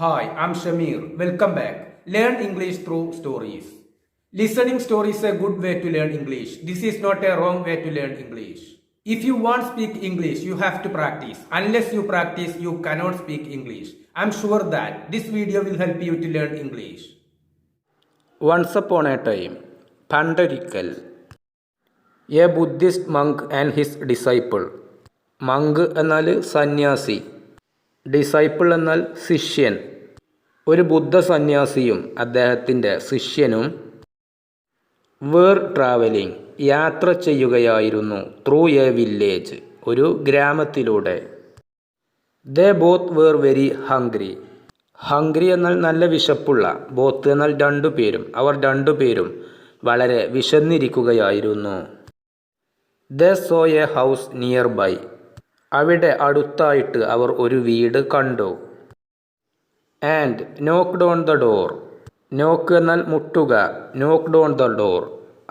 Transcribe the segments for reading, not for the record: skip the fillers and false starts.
Hi, I'm Shamir. Welcome back. Learn English through stories. Listening stories is a good way to learn English. This is not a wrong way to learn English. If you want to speak English, you have to practice. Unless you practice, you cannot speak English. I'm sure that this video will help you to learn English. Once upon a time, പണ്ടൊരിക്കൽ, a Buddhist monk and his disciple. Munk എന്നാൽ സന്യാസി, disciple എന്നാൽ ശിഷ്യൻ. ഒരു ബുദ്ധ സന്യാസിയും അദ്ദേഹത്തിൻ്റെ ശിഷ്യനും where travelling യാത്ര ചെയ്യുകയായിരുന്നു ത്രൂ എ വില്ലേജ് ഒരു ഗ്രാമത്തിലൂടെ. They both were very hungry. Hungry എന്നാൽ നല്ല വിശപ്പുള്ള, ബോത്ത് എന്നാൽ രണ്ടുപേരും, അവർ രണ്ടുപേരും വളരെ വിശന്നിരിക്കുകയായിരുന്നു. They saw a house nearby. അവിടെ അടുത്തായിട്ട് അവർ ഒരു വീട് കണ്ടു. And knocked on the door. Knock എന്നാൽ മുട്ടുക, നോക്ക്ഡ് ഓൺ ദ ഡോർ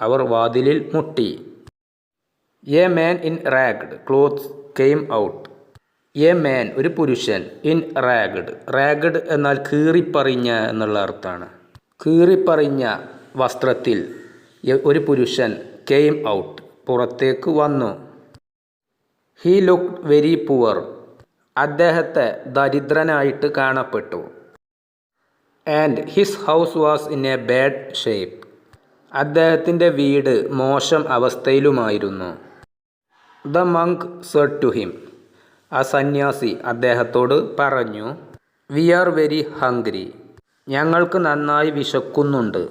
അവർ വാതിലിൽ മുട്ടി. A man in ragged clothes came out. A man ഒരു പുരുഷൻ, ഇൻ റാഗ്ഡ്, റാഗ്ഡ് എന്നാൽ കീറിപ്പറിഞ്ഞ എന്നുള്ള അർത്ഥമാണ്. കീറിപ്പറിഞ്ഞ വസ്ത്രത്തിൽ ഒരു പുരുഷൻ കെയിം ഔട്ട് പുറത്തേക്ക് വന്നു. He looked very poor. അദ്ദേഹത്തെ ദരിദ്രനായിട്ട് കാണപ്പെട്ടു. And his house was in a bad shape. അദ്ദേഹത്തിൻ്റെ വീട് മോശം അവസ്ഥയിലുമായിരുന്നു. The monk said to him. ആ സന്യാസി അദ്ദേഹത്തോട് പറഞ്ഞു, വി ആർ വെരി ഹംഗ്രി. ഞങ്ങൾക്ക് നന്നായി വിശക്കുന്നുണ്ട്.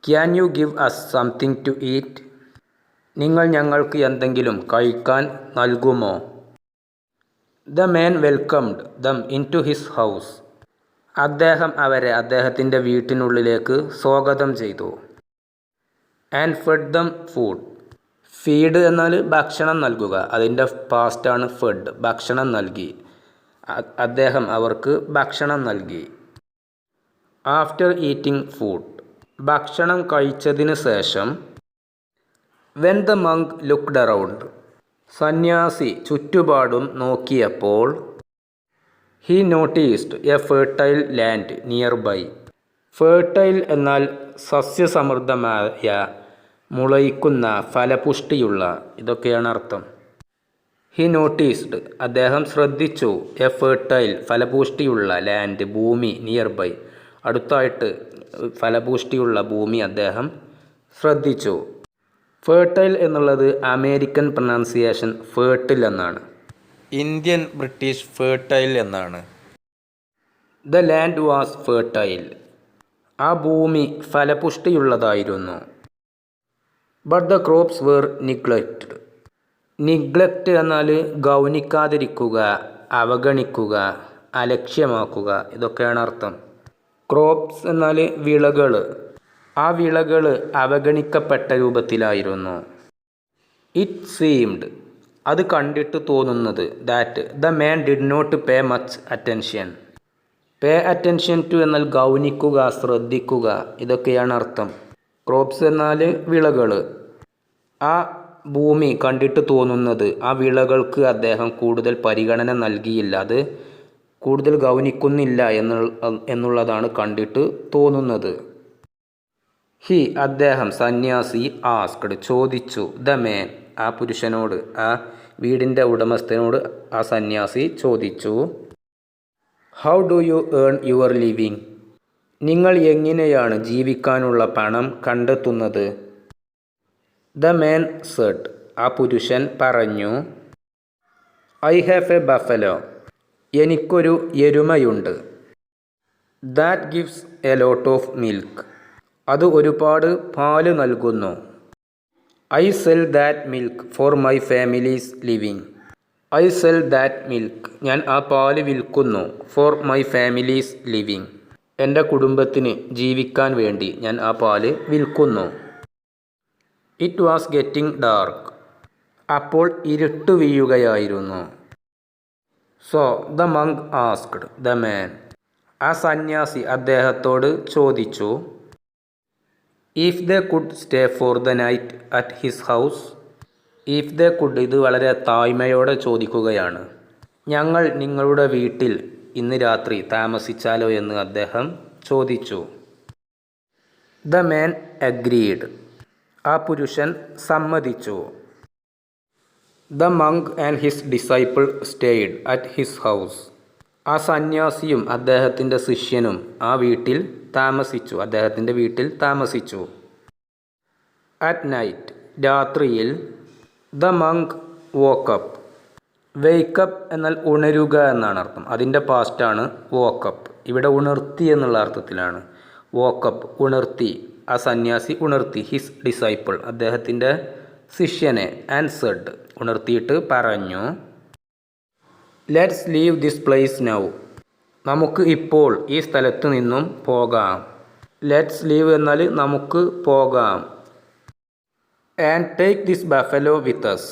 Can you give us something to eat. നിങ്ങൾ ഞങ്ങൾക്ക് എന്തെങ്കിലും കഴിക്കാൻ നൽകുമോ? The man welcomed them into his house. അദ്ദേഹം അവരെ അദ്ദേഹത്തിൻ്റെ വീട്ടിനുള്ളിലേക്ക് സ്വാഗതം ചെയ്തു. And fed them food. Feed എന്നാൽ ഭക്ഷണം നൽകുക, അതിൻ്റെ പാസ്റ്റാണ് ഫെഡ്, ഭക്ഷണം നൽകി. അദ്ദേഹം അവർക്ക് ഭക്ഷണം നൽകി. After eating food. ഭക്ഷണം കഴിച്ചതിന് ശേഷം. When the monk looked around. സന്യാസി ചുറ്റുപാടും നോക്കിയപ്പോൾ. He noticed a fertile land nearby. Fertile എന്നാൽ സസ്യസമൃദ്ധമായ, മുളയ്ക്കുന്ന, ഫലപുഷ്ടിയുള്ള, ഇതൊക്കെയാണ് അർത്ഥം. ഹീ നോട്ടീസ്ഡ് അദ്ദേഹം ശ്രദ്ധിച്ചു, എ ഫെർട്ടൈൽ ഫലപുഷ്ടിയുള്ള ലാൻഡ് ഭൂമി, നിയർ ബൈ അടുത്തായിട്ട് ഫലപുഷ്ടിയുള്ള ഭൂമി അദ്ദേഹം ശ്രദ്ധിച്ചു. ഫെർട്ടൈൽ എന്നുള്ളത് അമേരിക്കൻ പ്രൊനൗൺസിയേഷൻ ഫേർട്ടിൽ എന്നാണ്, ഇന്ത്യൻ ബ്രിട്ടീഷ് ഫെർട്ടൈൽ എന്നാണ്. The land was fertile. ആ ഭൂമി ഫലപുഷ്ടിയുള്ളതായിരുന്നു. But the crops were neglected. Neglect എന്നാൽ ഗൗനിക്കാതിരിക്കുക, അവഗണിക്കുക, അലക്ഷ്യമാക്കുക, ഇതൊക്കെയാണ് അർത്ഥം. ക്രോപ്സ് എന്നാൽ വിളകൾ. ആ വിളകൾ അവഗണിക്കപ്പെട്ട രൂപത്തിലായിരുന്നു. ഇറ്റ് സീംഡ് അത് കണ്ടിട്ട് തോന്നുന്നത്, that the man did not pay much attention. Pay attention to എന്നാൽ ഗൗനിക്കുക, ശ്രദ്ധിക്കുക, ഇതൊക്കെയാണ് അർത്ഥം. ക്രോപ്സ് എന്നാൽ വിളകൾ. ആ ഭൂമി കണ്ടിട്ട് തോന്നുന്നത്, ആ വിളകൾക്ക് അദ്ദേഹം കൂടുതൽ പരിഗണന നൽകിയില്ല, അത് കൂടുതൽ ഗൗനിക്കുന്നില്ല എന്നുള്ളതാണ് കണ്ടിട്ട് തോന്നുന്നത്. ഹി അദ്ദേഹം, സന്യാസി, ആസ്ക്ഡ് ചോദിച്ചു, ദ മാൻ ആ പുരുഷനോട്, ആ വീടിൻ്റെ ഉടമസ്ഥനോട് ആ സന്യാസി ചോദിച്ചു, how do you earn your living. നിങ്ങൾ എങ്ങനെയാണ് ജീവിക്കാനുള്ള പണം കണ്ടെത്തുന്നത്? ദ മാൻ സെഡ് ആ പുരുഷൻ പറഞ്ഞു, ഐ ഹാവ് എ ബഫലോ. എനിക്കൊരു എരുമയുണ്ട്. That gives a lot of milk. അത് ഒരുപാട് പാല് നൽകുന്നു. I sell that milk for my family's living. I sell that milk ഞാൻ ആ പാല് വിൽക്കുന്നു. ഫോർ മൈ ഫാമിലീസ് ലിവിങ് എൻ്റെ കുടുംബത്തിന് ജീവിക്കാൻ വേണ്ടി ഞാൻ ആ പാല് വിൽക്കുന്നു. It was getting dark. അപ്പോൾ ഇരുട്ട് വീഴുകയായിരുന്നു. So the Munk asked the man. ആ സന്യാസി അദ്ദേഹത്തോട് ചോദിച്ചു, if they could stay for the night at his house. If they could ഇത് വളരെ താഴ്മയോടെ ചോദിക്കുകയാണ്. ഞങ്ങൾ നിങ്ങളുടെ വീട്ടിൽ ഇന്ന് രാത്രി താമസിച്ചാലോ എന്ന് അദ്ദേഹം ചോദിച്ചു. The man agreed. ആ പുരുഷൻ സമ്മതിച്ചു. The monk and his disciple stayed at his house. ആ സന്യാസിയും അദ്ദേഹത്തിൻ്റെ ശിഷ്യനും ആ വീട്ടിൽ താമസിച്ചു, അദ്ദേഹത്തിൻ്റെ വീട്ടിൽ താമസിച്ചു. അറ്റ് നൈറ്റ്, രാത്രിയിൽ. The Munk woke up. വെയ്ക്കപ്പ് എന്നാൽ ഉണരുക എന്നാണ് അർത്ഥം. അതിൻ്റെ പാസ്റ്റാണ് വോക്കപ്പ്. ഇവിടെ ഉണർത്തി എന്നുള്ള അർത്ഥത്തിലാണ്. വോക്കപ്പ്, ഉണർത്തി. ആ സന്യാസി ഉണർത്തി. ഹിസ് ഡിസൈപ്പിൾ, അദ്ദേഹത്തിൻ്റെ ശിഷ്യനെ. ആൻഡ് സെഡ്, ഉണർത്തിയിട്ട് പറഞ്ഞു. Let's leave this place now. നമുക്ക് ഇപ്പോൾ ഈ സ്ഥലത്തു നിന്നും പോകാം. ലെറ്റ്സ് ലീവ് എന്നാൽ നമുക്ക് പോകാം. And take this buffalo with us.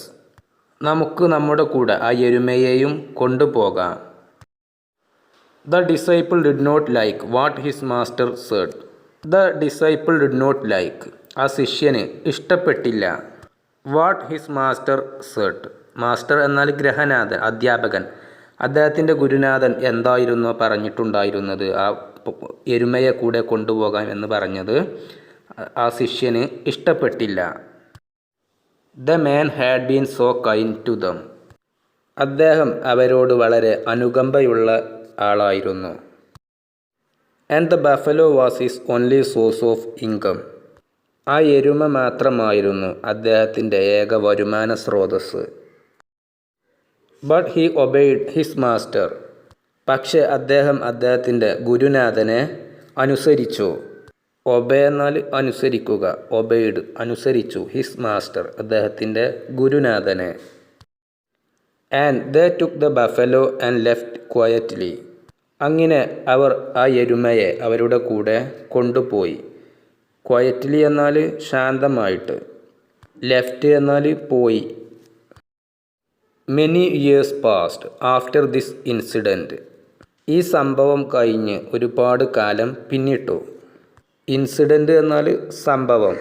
നമുക്ക് നമ്മുടെ കൂടെ ആ എരുമയെയും കൊണ്ടുപോകാം. The disciple did not like what his master said. The disciple did not like, ആ ശിഷ്യന് ഇഷ്ടപ്പെട്ടില്ല. What his master said. Master എന്നാൽ ഗ്രഹനാഥൻ, അധ്യാപകൻ. അദ്ദേഹത്തിൻ്റെ ഗുരുനാഥൻ എന്തായിരുന്നോ പറഞ്ഞിട്ടുണ്ടായിരുന്നത്, ആ എരുമയെ കൂടെ കൊണ്ടുപോകാൻ എന്ന് പറഞ്ഞത് ആ ശിഷ്യന് ഇഷ്ടപ്പെട്ടില്ല. The man had been so kind to them. അദ്ദേഹം അവരോട് വളരെ അനുകമ്പയുള്ള ആളായിരുന്നു. And the buffalo was his only source of income. ആ എരുമ മാത്രമായിരുന്നു അദ്ദേഹത്തിൻ്റെ ഏക വരുമാന സ്രോതസ്സ്. But he obeyed his master. പക്ഷേ അദ്ദേഹം അദ്ദേഹത്തിൻ്റെ ഗുരുനാഥനെ അനുസരിച്ചു. ഒബേ എന്നാൽ അനുസരിക്കുക. ഒബെയ്ഡ്, അനുസരിച്ചു. ഹിസ് മാസ്റ്റർ, അദ്ദേഹത്തിൻ്റെ ഗുരുനാഥനെ. And they took the buffalo and left quietly. അങ്ങനെ അവർ ആ എരുമയെ അവരുടെ കൂടെ കൊണ്ടുപോയി. ക്വയറ്റ്ലി എന്നാൽ ശാന്തമായിട്ട്. ലെഫ്റ്റ് എന്നാൽ പോയി. Many years passed after this incident. ഈ സംഭവം കഴിഞ്ഞ് ഒരുപാട് കാലം പിന്നിട്ടു. ഇൻസിഡൻറ്റ് എന്നാൽ സംഭവം.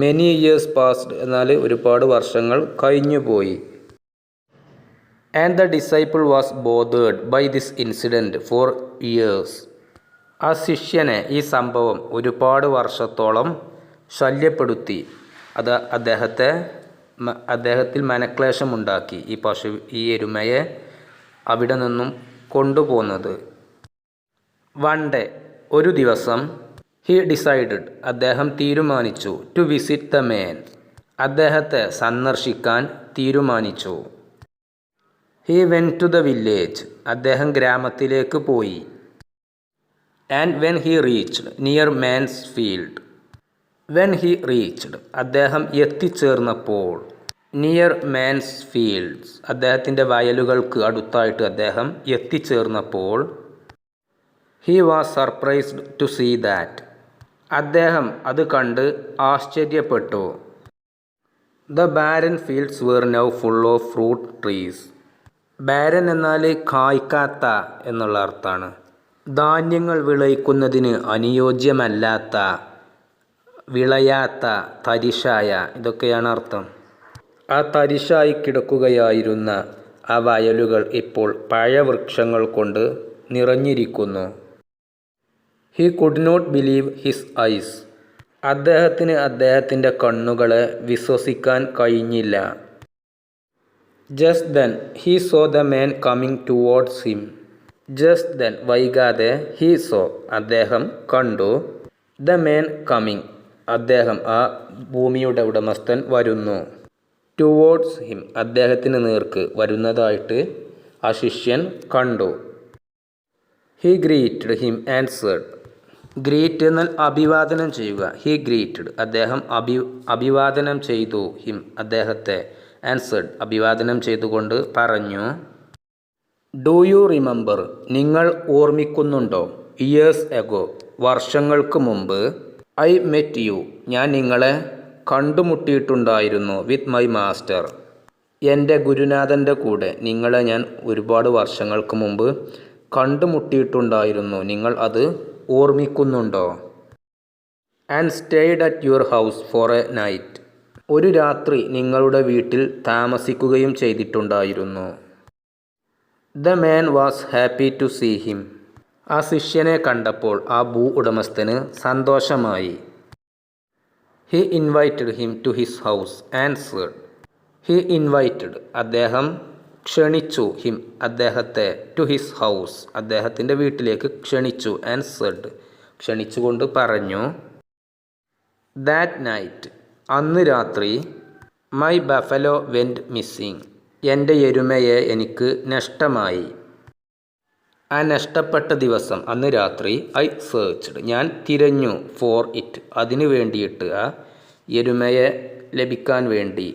മെനി ഇയേഴ്സ് പാസ്ഡ് എന്നാൽ ഒരുപാട് വർഷങ്ങൾ കഴിഞ്ഞുപോയി. And the disciple was bothered by this incident for years. ആ ശിഷ്യനെ ഈ സംഭവം ഒരുപാട് വർഷത്തോളം ശല്യപ്പെടുത്തി. അത് അദ്ദേഹത്തിൽ മനക്ലേശമുണ്ടാക്കി. ഈ എരുമയെ അവിടെ നിന്നും കൊണ്ടുപോകുന്നത്. വൺ ഡേ, ഒരു ദിവസം. ഹി ഡിസൈഡഡ്, അദ്ദേഹം തീരുമാനിച്ചു. ടു വിസിറ്റ് ദ മാൻ, അദ്ദേഹത്തെ സന്ദർശിക്കാൻ തീരുമാനിച്ചു. He went to the village, അദ്ദേഹം ഗ്രാമത്തിലേക്ക് പോയി. And when he reached near man's field. When he reached, അദ്ദേഹം എത്തിച്ചേർന്നപ്പോൾ. നിയർ മാൻസ് ഫീൽഡ്സ്, അദ്ദേഹത്തിൻ്റെ വയലുകൾക്ക് അടുത്തായിട്ട് അദ്ദേഹം എത്തിച്ചേർന്നപ്പോൾ. He was surprised to see that, അദ്ദേഹം അത് കണ്ട് ആശ്ചര്യപ്പെട്ടു. The barren fields were now full of fruit trees. Barren എന്നാൽ കായ്ക്കാത്ത എന്നുള്ള അർത്ഥമാണ്. ധാന്യങ്ങൾ വിളയിക്കുന്നതിന് അനുയോജ്യമല്ലാത്ത, വിളയാത്ത, തരിശായ, ഇതൊക്കെയാണ് അർത്ഥം. ആ തരിശായി കിടക്കുകയായിരുന്ന ആ വയലുകൾ ഇപ്പോൾ പഴവൃക്ഷങ്ങൾ കൊണ്ട് നിറഞ്ഞിരിക്കുന്നു. He could not believe his eyes. അദ്ദേഹത്തിന് അദ്ദേഹത്തിൻ്റെ കണ്ണുകളെ വിശ്വസിക്കാൻ കഴിഞ്ഞില്ല. Just then he saw the man coming towards him. Just then, വൈകാതെ. ഹി സോ, അദ്ദേഹം കണ്ടു. ദ മാൻ കമ്മിങ്, അദ്ദേഹം, ആ ഭൂമിയുടെ ഉടമസ്ഥൻ വരുന്നു. ടുവേർഡ്സ് ഹിം, അദ്ദേഹത്തിന് നേർക്ക് വരുന്നതായിട്ട് ആ ശിഷ്യൻ കണ്ടു. He greeted him and said. Greet എന്നാൽ അഭിവാദനം ചെയ്യുക. ഹി ഗ്രീറ്റഡ്, അദ്ദേഹം അഭിവാദനം ചെയ്തു. ഹിം, അദ്ദേഹത്തെ. ആൻഡ് സെഡ്, അഭിവാദനം ചെയ്തുകൊണ്ട് പറഞ്ഞു. ഡു യു റിമെമ്പർ, നിങ്ങൾ ഓർമ്മിക്കുന്നുണ്ടോ? ഇയേഴ്സ് എഗോ, വർഷങ്ങൾക്ക് മുമ്പ്. ഐ മെറ്റ് യു, ഞാൻ നിങ്ങളെ കണ്ടുമുട്ടിയിട്ടുണ്ടായിരുന്നു. വിത്ത് മൈ മാസ്റ്റർ, എൻ്റെ ഗുരുനാഥൻ്റെ കൂടെ നിങ്ങളെ ഞാൻ ഒരുപാട് വർഷങ്ങൾക്ക് മുമ്പ് കണ്ടുമുട്ടിയിട്ടുണ്ടായിരുന്നു. നിങ്ങൾ അത് ഓർമ്മിക്കുന്നുണ്ടോ? And stayed at your house for a night, ഒരു രാത്രി നിങ്ങളുടെ വീട്ടിൽ താമസിക്കുകയും ചെയ്തിട്ടുണ്ടായിരുന്നു. The man was happy to see him. ആ ശിഷ്യനെ കണ്ടപ്പോൾ ആ ഭൂ ഉടമസ്ഥന് സന്തോഷമായി. He invited him to his house and said. He invited അദ്ദേഹം ക്ഷണിച്ചു, ഹിം അദ്ദേഹത്തെ, ടു ഹിസ് ഹൗസ് അദ്ദേഹത്തിൻ്റെ വീട്ടിലേക്ക് ക്ഷണിച്ചു, ആൻഡ് സെഡ് ക്ഷണിച്ചുകൊണ്ട് പറഞ്ഞു, ദാറ്റ് നൈറ്റ് അന്ന് രാത്രി, മൈ ബഫലോ വെൻറ്റ് മിസ്സിങ് എൻ്റെ എരുമയെ എനിക്ക് നഷ്ടമായി. ആ നഷ്ടപ്പെട്ട ദിവസം അന്ന് രാത്രി, ഐ സെർച്ച്ഡ് ഞാൻ തിരഞ്ഞു, ഫോർ ഇറ്റ് അതിനു വേണ്ടിയിട്ട്, ആ എരുമയെ ലഭിക്കാൻ വേണ്ടി,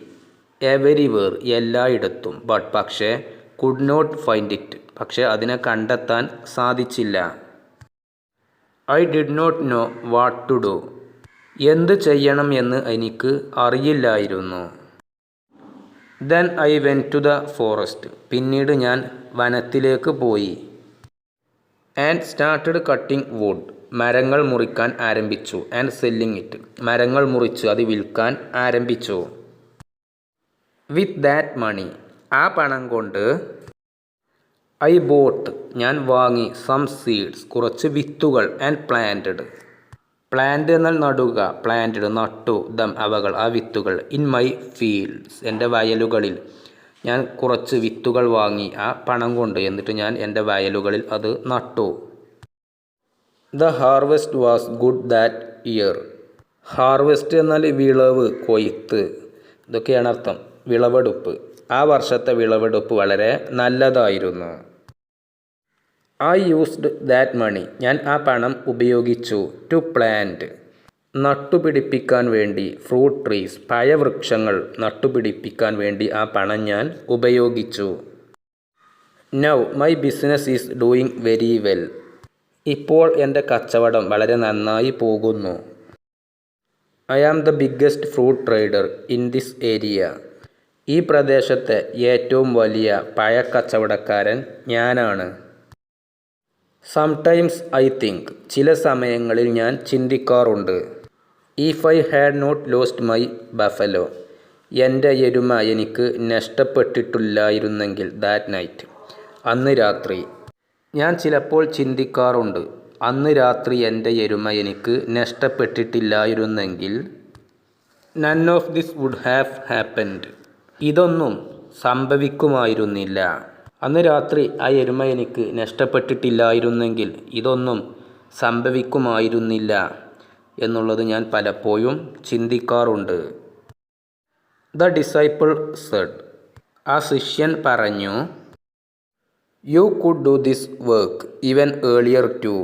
എവരിവേർ എല്ലായിടത്തും, ബട്ട് പക്ഷേ, കുഡ് നോട്ട് ഫൈൻഡ് ഇറ്റ് പക്ഷേ അതിനെ കണ്ടെത്താൻ സാധിച്ചില്ല. I did not know what to do എന്ത് ചെയ്യണം എന്ന് എനിക്ക് അറിയില്ലായിരുന്നു. Then I went to the forest പിന്നീട് ഞാൻ വനത്തിലേക്ക് പോയി. ആൻഡ് സ്റ്റാർട്ടഡ് കട്ടിംഗ് വുഡ് മരങ്ങൾ മുറിക്കാൻ ആരംഭിച്ചു. ആൻഡ് സെല്ലിങ് ഇറ്റ് മരങ്ങൾ മുറിച്ച് അത് വിൽക്കാൻ ആരംഭിച്ചു. വിത്ത് ദാറ്റ് മണി ആ പണം കൊണ്ട്, ഐ ബോട്ട് ഞാൻ വാങ്ങി, സം സീഡ്സ് കുറച്ച് വിത്തുകൾ, ആൻഡ് പ്ലാന്റഡ് പ്ലാന്റ് എന്നാൽ നടുക, പ്ലാന്റഡ് നട്ടു, ദം അവകൾ ആ വിത്തുകൾ, ഇൻ മൈ ഫീൽഡ്സ് എൻ്റെ വയലുകളിൽ ഞാൻ കുറച്ച് വിത്തുകൾ വാങ്ങി ആ പണം കൊണ്ട്, എന്നിട്ട് ഞാൻ എൻ്റെ വയലുകളിൽ അത് നട്ടു. The harvest was good that year. Harvest എന്നാൽ വിളവ്, കൊയ്ത്ത്, ഇതൊക്കെയാണ് അർത്ഥം, വിളവെടുപ്പ്. ആ വർഷത്തെ വിളവെടുപ്പ് വളരെ നല്ലതായിരുന്നു. ഐ യൂസ്ഡ് ദാറ്റ് മണി ഞാൻ ആ പണം ഉപയോഗിച്ചു, ടു പ്ലാന്റ് നട്ടുപിടിപ്പിക്കാൻ വേണ്ടി, ഫ്രൂട്ട് ട്രീസ് പഴവൃക്ഷങ്ങൾ നട്ടുപിടിപ്പിക്കാൻ വേണ്ടി ആ പണം ഞാൻ ഉപയോഗിച്ചു. Now my business is doing very well ഇപ്പോൾ എൻ്റെ കച്ചവടം വളരെ നന്നായി പോകുന്നു. I am the biggest fruit trader in this area ഈ പ്രദേശത്തെ ഏറ്റവും വലിയ പഴക്കച്ചവടക്കാരൻ ഞാനാണ്. സംടൈംസ് ഐ തിങ്ക് ചില സമയങ്ങളിൽ ഞാൻ ചിന്തിക്കാറുണ്ട്, if I had not lost my buffalo എൻ്റെ എരുമ എനിക്ക് നഷ്ടപ്പെട്ടിട്ടില്ലായിരുന്നെങ്കിൽ, ദാറ്റ് നൈറ്റ് അന്ന് രാത്രി. ഞാൻ ചിലപ്പോൾ ചിന്തിക്കാറുണ്ട്, അന്ന് രാത്രി എൻ്റെ എരുമ എനിക്ക് നഷ്ടപ്പെട്ടിട്ടില്ലായിരുന്നെങ്കിൽ, none of this would have happened ഇതൊന്നും സംഭവിക്കുമായിരുന്നില്ല. അന്ന് രാത്രി ആ എരുമ എനിക്ക് നഷ്ടപ്പെട്ടിട്ടില്ലായിരുന്നെങ്കിൽ ഇതൊന്നും സംഭവിക്കുമായിരുന്നില്ല എന്നുള്ളത് ഞാൻ പലപ്പോഴും ചിന്തിക്കാറുണ്ട്. ദ ഡിസൈപ്പിൾ സെഡ് ആ ശിഷ്യൻ പറഞ്ഞു, you could do this work even earlier too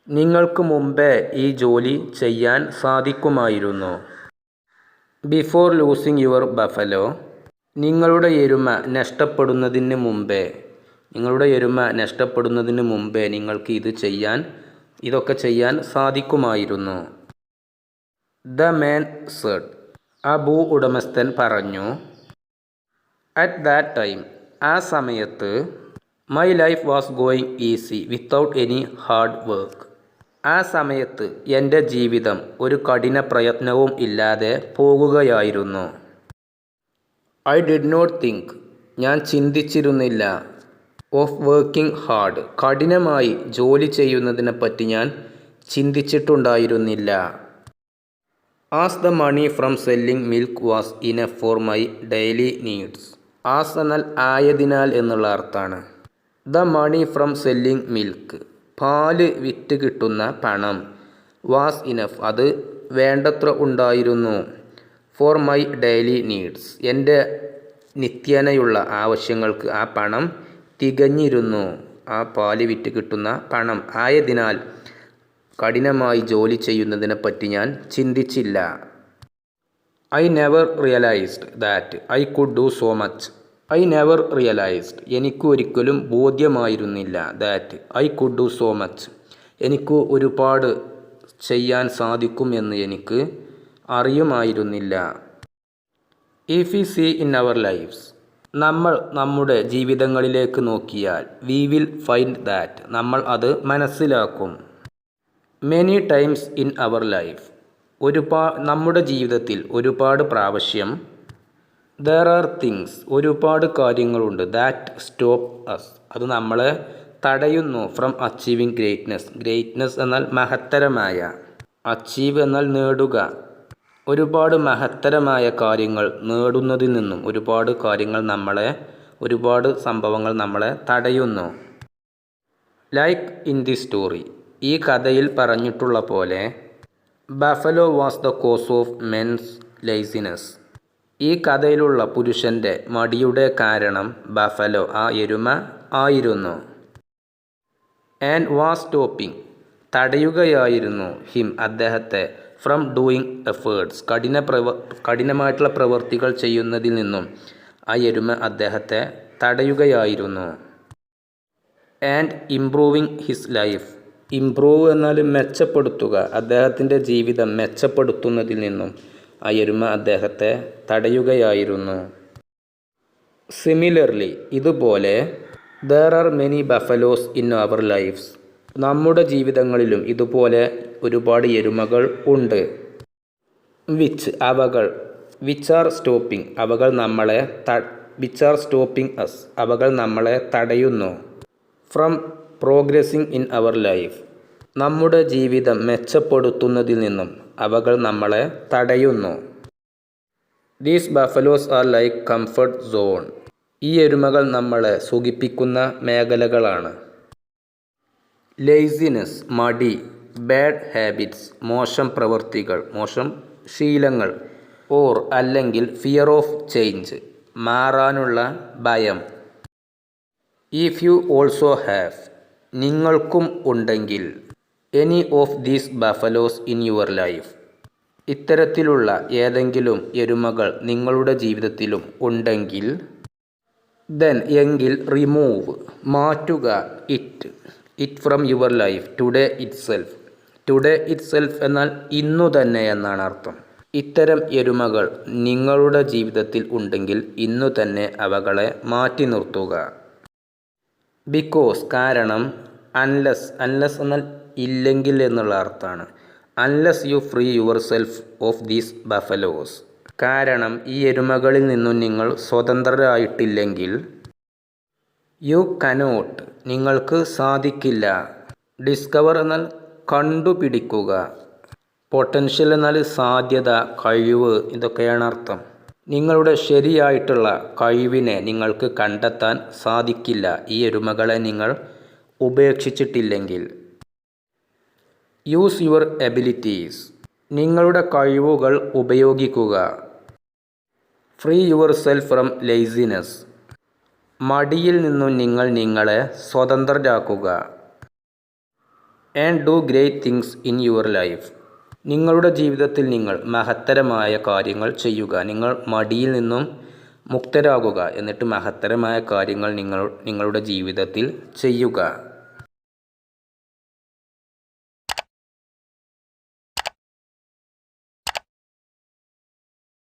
നിങ്ങൾക്ക് മുമ്പേ ഈ ജോലി ചെയ്യാൻ സാധിക്കുമായിരുന്നു. ബിഫോർ ലൂസിങ് യുവർ ബഫലോ നിങ്ങളുടെ എരുമ നഷ്ടപ്പെടുന്നതിന് മുമ്പേ നിങ്ങൾക്ക് ഇതൊക്കെ ചെയ്യാൻ സാധിക്കുമായിരുന്നു. ദ മാൻ സെഡ് ആ ഭൂ ഉടമസ്ഥൻ പറഞ്ഞു, അറ്റ് ദാറ്റ് ടൈം ആ സമയത്ത്, my life was going easy without any hard work ആ സമയത്ത് എൻ്റെ ജീവിതം ഒരു കഠിന പ്രയത്നവും ഇല്ലാതെ പോകുകയായിരുന്നു. ഐ ഡിഡ് നോട്ട് തിങ്ക് ഞാൻ ചിന്തിച്ചിരുന്നില്ല, ഓഫ് വർക്കിംഗ് ഹാർഡ് കഠിനമായി ജോലി ചെയ്യുന്നതിനെപ്പറ്റി ഞാൻ ചിന്തിച്ചിട്ടുണ്ടായിരുന്നില്ല. As the money from selling milk was enough for my daily needs as എന്നാൽ ആയതിനാൽ എന്നുള്ള അർത്ഥമാണ്. The money from selling milk പാല് വിറ്റ് കിട്ടുന്ന പണം, വാസ് ഇനഫ് അത് വേണ്ടത്ര ഉണ്ടായിരുന്നു, ഫോർ മൈ ഡെയിലി നീഡ്സ് എൻ്റെ നിത്യേനയുള്ള ആവശ്യങ്ങൾക്ക് ആ പണം തികഞ്ഞിരുന്നു. ആ പാല് വിറ്റ് കിട്ടുന്ന പണം ആയതിനാൽ കഠിനമായി ജോലി ചെയ്യുന്നതിനെപ്പറ്റി ഞാൻ ചിന്തിച്ചില്ല. I never realised that I could do so much I never realised എനിക്ക് ഒരിക്കലും ബോധ്യമായിരുന്നില്ല, that I could do so much എനിക്ക് ഒരുപാട് ചെയ്യാൻ സാധിക്കും എന്ന് എനിക്ക് അറിയുമായിരുന്നില്ല. If we see in our lives നമ്മൾ നമ്മുടെ ജീവിതങ്ങളിലേക്ക് നോക്കിയാൽ, വി വിൽ ഫൈൻഡ് ദാറ്റ് നമ്മൾ അത് മനസ്സിലാക്കും. Many times in our life നമ്മുടെ ജീവിതത്തിൽ ഒരുപാട് പ്രാവശ്യം, ദർ ആർ തിങ്സ് ഒരുപാട് കാര്യങ്ങളുണ്ട് ദാറ്റ് സ്റ്റോപ്പ് അസ് അത് നമ്മളെ തടയുന്നു ഫ്രം അച്ചീവിങ് ഗ്രേറ്റ്നെസ്. ഗ്രേറ്റ്നെസ് എന്നാൽ മഹത്തരമായ, അച്ചീവ് എന്നാൽ നേടുക. ഒരുപാട് മഹത്തരമായ കാര്യങ്ങൾ നേടുന്നതിൽ നിന്നും ഒരുപാട് സംഭവങ്ങൾ നമ്മളെ തടയുന്നു. ലൈക്ക് ഇൻ ദി സ്റ്റോറി ഈ കഥയിൽ പറഞ്ഞിട്ടുള്ള പോലെ buffalo was the cause of men's laziness ഈ കഥയിലുള്ള പുരുഷൻ്റെ മടിയുടെ കാരണം ബഫലോ ആ എരുമ ആയിരുന്നു. ആൻഡ് വാസ് സ്റ്റോപ്പിംഗ് തടയുകയായിരുന്നു ഹിം അദ്ദേഹത്തെ ഫ്രം ഡൂയിങ് എഫേർട്സ് കഠിനമായിട്ടുള്ള പ്രവൃത്തികൾ ചെയ്യുന്നതിൽ നിന്നും ആ എരുമ അദ്ദേഹത്തെ തടയുകയായിരുന്നു. And improving his life improve എന്നാൽ മെച്ചപ്പെടുത്തുക, അദ്ദേഹത്തിൻ്റെ ജീവിതം മെച്ചപ്പെടുത്തുന്നതിൽ നിന്നും ആ എരുമ അദ്ദേഹത്തെ തടയുകയായിരുന്നു. സിമിലർലി ഇതുപോലെ there are many buffaloes in our lives നമ്മുടെ ജീവിതങ്ങളിലും ഇതുപോലെ ഒരുപാട് എരുമകൾ ഉണ്ട്. വിച്ച് ആർ സ്റ്റോപ്പിംഗ് അസ് അവകൾ നമ്മളെ തടയുന്നു. From progressing in our life നമ്മുടെ ജീവിതം മെച്ചപ്പെടുത്തുന്നതിൽ നിന്നും അവകൾ നമ്മളെ തടയുന്നു. These buffaloes are like comfort zone ഈ എരുമകൾ നമ്മളെ സുഖിപ്പിക്കുന്ന മേഖലകളാണ്. ലേസിനെസ് മടി, ബാഡ് ഹാബിറ്റ്സ് മോശം പ്രവൃത്തികൾ, മോശം ശീലങ്ങൾ, ഓർ അല്ലെങ്കിൽ ഫിയർ ഓഫ് ചേഞ്ച് മാറാനുള്ള ഭയം. ഇഫ് യു ഓൾസോ ഹാവ് നിങ്ങൾക്കും ഉണ്ടെങ്കിൽ any of these buffaloes in your life ഇത്തരത്തിലുള്ള ഏതെങ്കിലും എരുമകൾ നിങ്ങളുടെ ജീവിതത്തിലും ഉണ്ടെങ്കിൽ ദെൻ എങ്കിൽ റിമൂവ് മാറ്റുക it from your life today itself എന്നാൽ ഇന്നു തന്നെ എന്നാണ് അർത്ഥം. ഇത്തരം എരുമകൾ നിങ്ങളുടെ ജീവിതത്തിൽ ഉണ്ടെങ്കിൽ ഇന്നു തന്നെ അവകളെ മാറ്റി നിർത്തുക. ബിക്കോസ് കാരണം, അൺലെസ് എന്നാൽ ഇല്ലെങ്കിൽ എന്നുള്ള അർത്ഥമാണ്. Unless you free your self of these buffaloes കാരണം ഈ എരുമകളിൽ നിന്നും നിങ്ങൾ സ്വതന്ത്രരായിട്ടില്ലെങ്കിൽ യു കനോട്ട് നിങ്ങൾക്ക് സാധിക്കില്ല. ഡിസ്കവർ എന്നാൽ കണ്ടുപിടിക്കുക. പൊട്ടൻഷ്യൽ എന്നാൽ സാധ്യത, കഴിവ്, ഇതൊക്കെയാണ് അർത്ഥം. നിങ്ങളുടെ ശരിയായിട്ടുള്ള കഴിവിനെ നിങ്ങൾക്ക് കണ്ടെത്താൻ സാധിക്കില്ല ഈ എരുമകളെ നിങ്ങൾ ഉപേക്ഷിച്ചിട്ടില്ലെങ്കിൽ. യൂസ് യുവർ എബിലിറ്റീസ് നിങ്ങളുടെ കഴിവുകൾ ഉപയോഗിക്കുക. Free yourself from laziness മടിയിൽ നിന്നും നിങ്ങൾ നിങ്ങളെ സ്വതന്ത്രരാക്കുക. And do great things in your life നിങ്ങളുടെ ജീവിതത്തിൽ നിങ്ങൾ മഹത്തരമായ കാര്യങ്ങൾ ചെയ്യുക. നിങ്ങൾ മടിയിൽ നിന്നും മുക്തരാകുക, എന്നിട്ട് മഹത്തരമായ കാര്യങ്ങൾ നിങ്ങളുടെ ജീവിതത്തിൽ ചെയ്യുക.